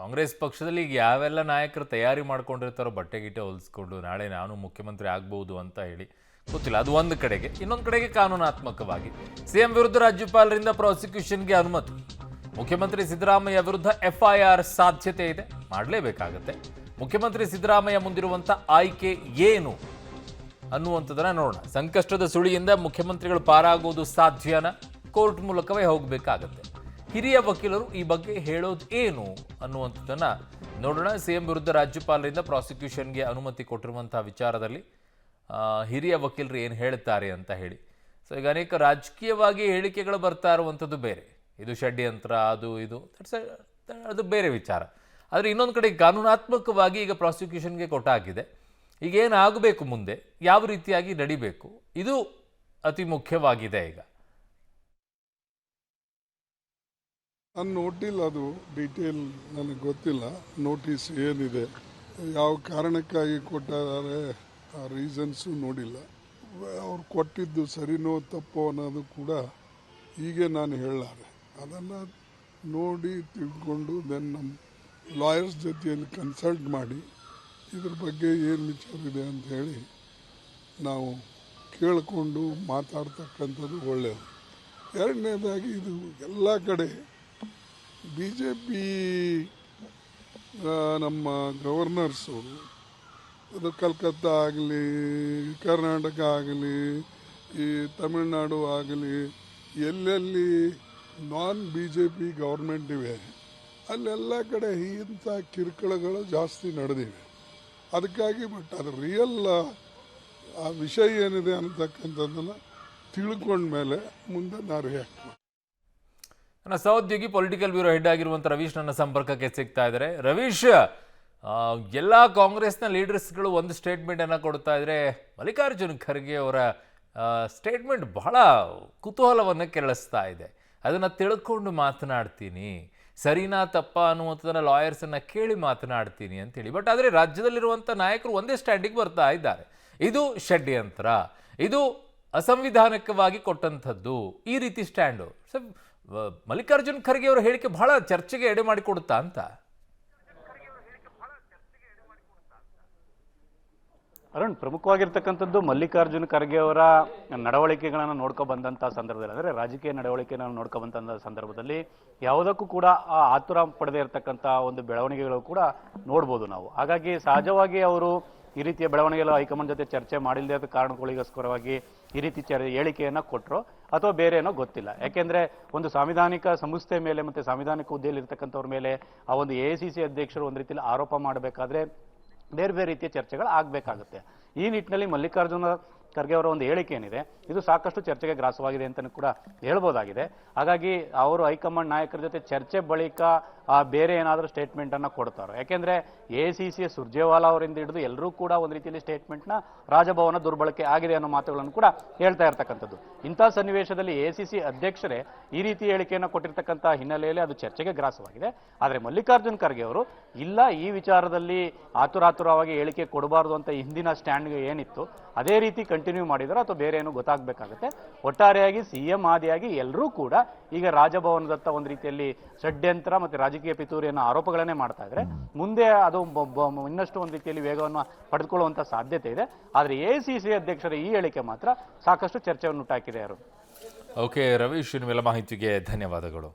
ಕಾಂಗ್ರೆಸ್ ಪಕ್ಷದಲ್ಲಿ ಈಗ ಯಾವೆಲ್ಲ ನಾಯಕರು ತಯಾರಿ ಮಾಡ್ಕೊಂಡಿರ್ತಾರೋ ಬಟ್ಟೆ ಗಿಟ್ಟೆ ಹೊಲಿಸ್ಕೊಂಡು ನಾಳೆ ನಾನು ಮುಖ್ಯಮಂತ್ರಿ ಆಗ್ಬಹುದು ಅಂತ ಹೇಳಿ ಗೊತ್ತಿಲ್ಲ. ಅದು ಒಂದು ಕಡೆಗೆ. ಇನ್ನೊಂದು ಕಡೆಗೆ ಕಾನೂನಾತ್ಮಕವಾಗಿ ಸಿಎಂ ವಿರುದ್ಧ ರಾಜ್ಯಪಾಲರಿಂದ ಪ್ರಾಸಿಕ್ಯೂಷನ್ಗೆ ಅನುಮತಿ. ಮುಖ್ಯಮಂತ್ರಿ ಸಿದ್ದರಾಮಯ್ಯ ವಿರುದ್ಧ ಎಫ್ಐಆರ್ ಸಾಧ್ಯತೆ ಇದೆ, ಮಾಡಲೇಬೇಕಾಗತ್ತೆ. ಮುಖ್ಯಮಂತ್ರಿ ಸಿದ್ದರಾಮಯ್ಯ ಮುಂದಿರುವಂಥ ಆಯ್ಕೆ ಏನು ಅನ್ನುವಂಥದ್ದನ್ನ ನೋಡೋಣ. ಸಂಕಷ್ಟದ ಸುಳಿಯಿಂದ ಮುಖ್ಯಮಂತ್ರಿಗಳು ಪಾರಾಗೋದು ಸಾಧ್ಯನ? ಕೋರ್ಟ್ ಮೂಲಕವೇ ಹೋಗಬೇಕಾಗತ್ತೆ. ಹಿರಿಯ ವಕೀಲರು ಈ ಬಗ್ಗೆ ಹೇಳೋದು ಏನು ಅನ್ನುವಂಥದ್ದನ್ನ ನೋಡೋಣ. ಸಿಎಂ ವಿರುದ್ಧ ರಾಜ್ಯಪಾಲರಿಂದ ಪ್ರಾಸಿಕ್ಯೂಷನ್ಗೆ ಅನುಮತಿ ಕೊಟ್ಟಿರುವಂತಹ ವಿಚಾರದಲ್ಲಿ ಹಿರಿಯ ವಕೀಲರು ಏನು ಹೇಳ್ತಾರೆ ಅಂತ ಹೇಳಿ. ಸೊ ಈಗ ಅನೇಕ ರಾಜಕೀಯವಾಗಿ ಹೇಳಿಕೆಗಳು ಬರ್ತಾ ಇರುವಂಥದ್ದು ಬೇರೆ, ಇದು ಷಡ್ಯಂತ್ರ, ಅದು ಇದು ಅದು ಬೇರೆ ವಿಚಾರ. ಆದರೆ ಇನ್ನೊಂದು ಕಡೆ ಕಾನೂನಾತ್ಮಕವಾಗಿ ಈಗ ಪ್ರಾಸಿಕ್ಯೂಷನ್ಗೆ ಕೊಟ್ಟಾಗಿದೆ. ಈಗ ಏನಾಗಬೇಕು, ಮುಂದೆ ಯಾವ ರೀತಿಯಾಗಿ ನಡಿಬೇಕು, ಇದು ಅತಿ ಮುಖ್ಯವಾಗಿದೆ. ಈಗ ನಾನು ನೋಟಿಲ್ಲ, ಅದು ಡೀಟೇಲ್ ನನಗೆ ಗೊತ್ತಿಲ್ಲ. ನೋಟಿಸ್ ಏನಿದೆ, ಯಾವ ಕಾರಣಕ್ಕಾಗಿ ಕೊಟ್ಟಿದ್ದಾರೆ, ಆ ರೀಸನ್ಸು ನೋಡಿಲ್ಲ. ಅವ್ರು ಕೊಟ್ಟಿದ್ದು ಸರಿನೋ ತಪ್ಪೋ ಅನ್ನೋದು ಕೂಡ ಹೀಗೆ ನಾನು ಹೇಳಲಾರೆ. ಅದನ್ನು ನೋಡಿ ತಿಳ್ಕೊಂಡು ದೆನ್ ನಮ್ಮ ಲಾಯರ್ಸ್ ಜೊತೆಯಲ್ಲಿ ಕನ್ಸಲ್ಟ್ ಮಾಡಿ ಇದ್ರ ಬಗ್ಗೆ ಏನು ವಿಚಾರ ಇದೆ ಅಂತ ಹೇಳಿ ನಾವು ಕೇಳಿಕೊಂಡು ಮಾತಾಡ್ತಕ್ಕಂಥದ್ದು ಒಳ್ಳೆಯದು. ಎರಡನೇದಾಗಿ ಇದು ಎಲ್ಲ ಕಡೆ BJP ನಮ್ಮ ಗವರ್ನರ್ಸು, ಅದು ಕಲ್ಕತ್ತಾ ಆಗಲಿ, ಕರ್ನಾಟಕ ಆಗಲಿ, ಈ ತಮಿಳುನಾಡು ಆಗಲಿ, ಎಲ್ಲೆಲ್ಲಿ ನಾನ್ BJP ಗೌರ್ಮೆಂಟ್ ಇವೆ ಅಲ್ಲೆಲ್ಲ ಕಡೆ ಇಂಥ ಕಿರುಕುಳಗಳು ಜಾಸ್ತಿ ನಡೆದಿವೆ. ಅದಕ್ಕಾಗಿ ಬಟ್ ಅದು ರಿಯಲ್ ಆ ವಿಷಯ ಏನಿದೆ ಅನ್ನತಕ್ಕಂಥದ್ದನ್ನು ತಿಳ್ಕೊಂಡ್ಮೇಲೆ ಮುಂದೆ ನಾವು ರಿಯಾಕ್ಟ್ ಮಾಡಿ. ನನ್ನ ಸಹೋದ್ಯೋಗಿ ಪೊಲಿಟಿಕಲ್ ಬ್ಯೂರೋ ಹೆಡ್ ಆಗಿರುವಂಥ ರವೀಶ್ ನನ್ನ ಸಂಪರ್ಕಕ್ಕೆ ಸಿಗ್ತಾ ಇದ್ದಾರೆ. ರವೀಶ್, ಎಲ್ಲ ಕಾಂಗ್ರೆಸ್ನ ಲೀಡರ್ಸ್ಗಳು ಒಂದು ಸ್ಟೇಟ್ಮೆಂಟನ್ನು ಕೊಡ್ತಾ ಇದ್ದಾರೆ. ಮಲ್ಲಿಕಾರ್ಜುನ್ ಖರ್ಗೆ ಅವರ ಸ್ಟೇಟ್ಮೆಂಟ್ ಬಹಳ ಕುತೂಹಲವನ್ನು ಕೆರಳಿಸ್ತಾ ಇದೆ. ಅದನ್ನು ತಿಳ್ಕೊಂಡು ಮಾತನಾಡ್ತೀನಿ, ಸರಿನಾ ತಪ್ಪಾ ಅನ್ನುವಂಥದ್ದನ್ನು ಲಾಯರ್ಸನ್ನು ಕೇಳಿ ಮಾತನಾಡ್ತೀನಿ ಅಂತೇಳಿ. ಬಟ್ ಆದರೆ ರಾಜ್ಯದಲ್ಲಿರುವಂಥ ನಾಯಕರು ಒಂದೇ ಸ್ಟ್ಯಾಂಡಿಗೆ ಬರ್ತಾ ಇದ್ದಾರೆ. ಇದು ಷಡ್ಯಂತ್ರ, ಇದು ಅಸಂವಿಧಾನಿಕವಾಗಿ ಕೊಟ್ಟಂಥದ್ದು, ಈ ರೀತಿ ಸ್ಟ್ಯಾಂಡು. ಸೊ ಮಲ್ಲಿಕಾರ್ಜುನ್ ಖರ್ಗೆ ಅವರ ಹೇಳಿಕೆ ಬಹಳ ಚರ್ಚೆಗೆ ಎಡೆ ಮಾಡಿಕೊಡುತ್ತಾ ಅಂತ. ಅರುಣ್, ಪ್ರಮುಖವಾಗಿರ್ತಕ್ಕಂಥದ್ದು ಮಲ್ಲಿಕಾರ್ಜುನ್ ಖರ್ಗೆ ಅವರ ನಡವಳಿಕೆಗಳನ್ನು ನೋಡ್ಕೊ ಬಂದಂಥ ಸಂದರ್ಭದಲ್ಲಿ, ಅಂದರೆ ರಾಜಕೀಯ ನಡವಳಿಕೆಯನ್ನು ನೋಡ್ಕೊ ಬಂದಂಥ ಸಂದರ್ಭದಲ್ಲಿ ಯಾವುದಕ್ಕೂ ಕೂಡ ಆತುರ ಪಡೆದೇ ಇರತಕ್ಕಂಥ ಒಂದು ಬೆಳವಣಿಗೆಗಳು ಕೂಡ ನೋಡ್ಬೋದು ನಾವು. ಹಾಗಾಗಿ ಸಹಜವಾಗಿ ಅವರು ಈ ರೀತಿಯ ಬೆಳವಣಿಗೆಗಳು ಹೈಕಮಾಂಡ್ ಜೊತೆ ಚರ್ಚೆ ಮಾಡಿಲ್ಲದೆ ಆದ ಕಾರಣಗಳಿಗೋಸ್ಕರವಾಗಿ ಈ ರೀತಿ ಹೇಳಿಕೆಯನ್ನು ಕೊಟ್ಟರು ಅಥವಾ ಬೇರೆ ಏನೋ ಗೊತ್ತಿಲ್ಲ. ಯಾಕೆಂದ್ರೆ ಒಂದು ಸಾಂವಿಧಾನಿಕ ಸಂಸ್ಥೆ ಮೇಲೆ ಮತ್ತೆ ಸಾಂವಿಧಾನಿಕ ಹುದ್ದೆಯಲ್ಲಿ ಇರ್ತಕ್ಕಂಥವ್ರ ಮೇಲೆ ಆ ಒಂದು AICC ಅಧ್ಯಕ್ಷರು ಒಂದು ರೀತಿಯಲ್ಲಿ ಆರೋಪ ಮಾಡಬೇಕಾದ್ರೆ ಬೇರೆ ಬೇರೆ ರೀತಿಯ ಚರ್ಚೆಗಳು ಆಗಬೇಕಾಗುತ್ತೆ. ಈ ನಿಟ್ಟಿನಲ್ಲಿ ಮಲ್ಲಿಕಾರ್ಜುನ ಖರ್ಗೆ ಅವರ ಒಂದು ಹೇಳಿಕೆ ಏನಿದೆ, ಇದು ಸಾಕಷ್ಟು ಚರ್ಚೆಗೆ ಗ್ರಾಸವಾಗಿದೆ ಅಂತಲೂ ಕೂಡ ಹೇಳ್ಬೋದಾಗಿದೆ. ಹಾಗಾಗಿ ಅವರು ಹೈಕಮಾಂಡ್ ನಾಯಕರ ಜೊತೆ ಚರ್ಚೆ ಬಳಿಕ ಬೇರೆ ಏನಾದರೂ ಸ್ಟೇಟ್ಮೆಂಟನ್ನು ಕೊಡ್ತಾರೋ. ಯಾಕೆಂದರೆ AICC ಸುರ್ಜೇವಾಲಾ ಅವರಿಂದ ಹಿಡಿದು ಎಲ್ಲರೂ ಕೂಡ ಒಂದು ರೀತಿಯಲ್ಲಿ ಸ್ಟೇಟ್ಮೆಂಟ್ನ ರಾಜಭವನ ದುರ್ಬಳಕೆ ಆಗಿದೆ ಅನ್ನೋ ಮಾತುಗಳನ್ನು ಕೂಡ ಹೇಳ್ತಾ ಇರ್ತಕ್ಕಂಥದ್ದು. ಇಂಥ ಸನ್ನಿವೇಶದಲ್ಲಿ AICC ಅಧ್ಯಕ್ಷರೇ ಈ ರೀತಿ ಹೇಳಿಕೆಯನ್ನು ಕೊಟ್ಟಿರ್ತಕ್ಕಂಥ ಹಿನ್ನೆಲೆಯಲ್ಲಿ ಅದು ಚರ್ಚೆಗೆ ಗ್ರಾಸವಾಗಿದೆ. ಆದರೆ ಮಲ್ಲಿಕಾರ್ಜುನ್ ಖರ್ಗೆ ಅವರು ಇಲ್ಲ, ಈ ವಿಚಾರದಲ್ಲಿ ಆತುರಾತುರವಾಗಿ ಹೇಳಿಕೆ ಕೊಡಬಾರ್ದು ಅಂತ ಹಿಂದಿನ ಸ್ಟ್ಯಾಂಡ್ಗೆ ಏನಿತ್ತು ಅದೇ ರೀತಿ ಕಂಟಿನ್ಯೂ ಮಾಡಿದಾರೋ ಅಥವಾ ಬೇರೆ ಏನೋ ಗೊತ್ತಾಗಬೇಕಾಗುತ್ತೆ. ಒಟ್ಟಾರೆಯಾಗಿ CM ಆದಿಯಾಗಿ ಎಲ್ಲರೂ ಕೂಡ ಈಗ ರಾಜಭವನದತ್ತ ಒಂದು ರೀತಿಯಲ್ಲಿ ಷಡ್ಯಂತ್ರ ಮತ್ತು ರಾಜಕೀಯ ಪಿತೂರಿಯನ್ನು ಆರೋಪಗಳನ್ನೇ ಮಾಡ್ತಾ ಇದ್ದಾರೆ. ಮುಂದೆ ಅದು ಇನ್ನಷ್ಟು ಒಂದು ರೀತಿಯಲ್ಲಿ ವೇಗವನ್ನು ಪಡೆದುಕೊಳ್ಳುವಂಥ ಸಾಧ್ಯತೆ ಇದೆ. ಆದರೆ AICC ಅಧ್ಯಕ್ಷರ ಈ ಹೇಳಿಕೆ ಮಾತ್ರ ಸಾಕಷ್ಟು ಚರ್ಚೆಯನ್ನು ಹುಟ್ಟಾಕಿದೆ. ಓಕೆ ರವೀಶ್, ನಿಮ್ಮೆಲ್ಲ ಮಾಹಿತಿಗೆ ಧನ್ಯವಾದಗಳು.